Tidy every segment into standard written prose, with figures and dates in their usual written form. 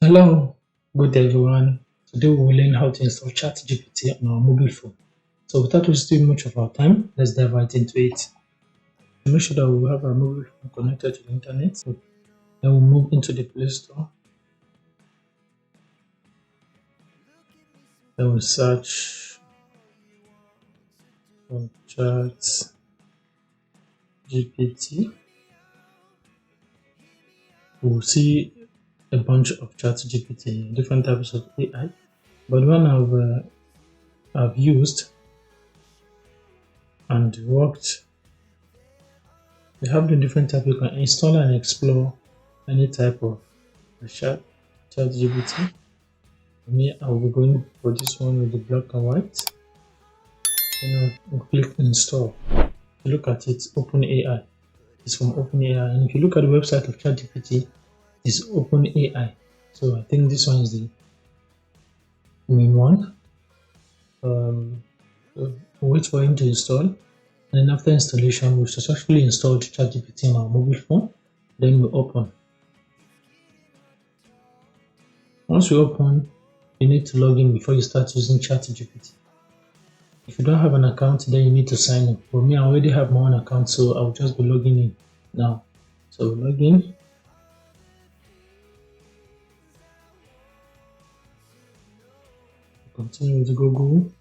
Hello, good day everyone. Today we will learn how to install ChatGPT on our mobile phone. So without wasting much of our time, let's dive right into it. Make sure that we have our mobile phone connected to the internet. So then we'll move into the Play Store. Then we'll search for ChatGPT. We'll see a bunch of ChatGPT, different types of AI. But one I've used and worked. We have the different type. You can install and explore any type of ChatGPT. Me, I will be going for this one with the black and white. Then I'll click install. If you look at it, OpenAI. It's from OpenAI. And if you look at the website of ChatGPT, it's OpenAI. So I think this one is the main one. So wait for him to install. And then after installation, we've successfully installed ChatGPT on our mobile phone. Then we open. Once we open, you need to log in before you start using ChatGPT. If you don't have an account, then you need to sign in. For me, I already have my own account, so I'll just be logging in now. So log in. Continue with Google.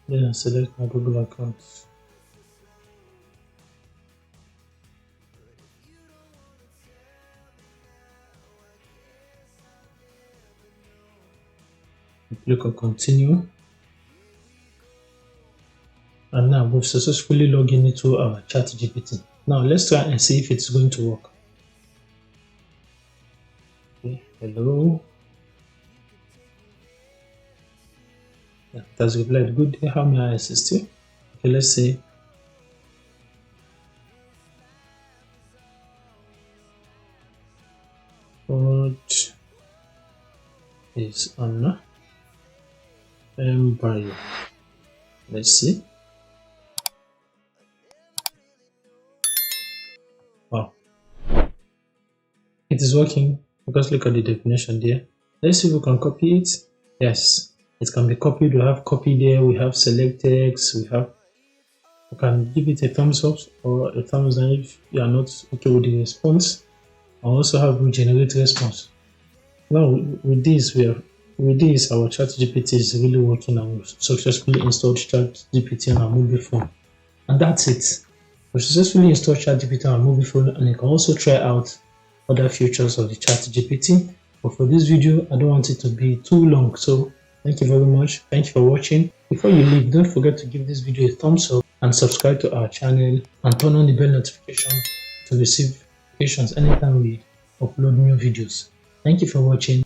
Then I select my Google account. Click on continue. And now we've successfully logged in into our ChatGPT. Now let's try and see if it's going to work. Okay, hello. Yeah, that's replied. Good day, how may I assist you? Okay, let's see. What is Anna Embryo? Let's see. Wow, it is working because look at the definition there. Let's see if we can copy it. Yes, it can be copied. We have copy there, we have select text, we can give it a thumbs up or a thumbs down if you are not okay with the response. I also have regenerate response. Now with this our ChatGPT is really working and we've successfully installed ChatGPT on our mobile phone. And that's it. We successfully installed ChatGPT on our mobile phone, and you can also try out other features of the ChatGPT. But for this video, I don't want it to be too long. So thank you very much. Thank you for watching. Before you leave, don't forget to give this video a thumbs up and subscribe to our channel and turn on the bell notification to receive notifications anytime we upload new videos. Thank you for watching.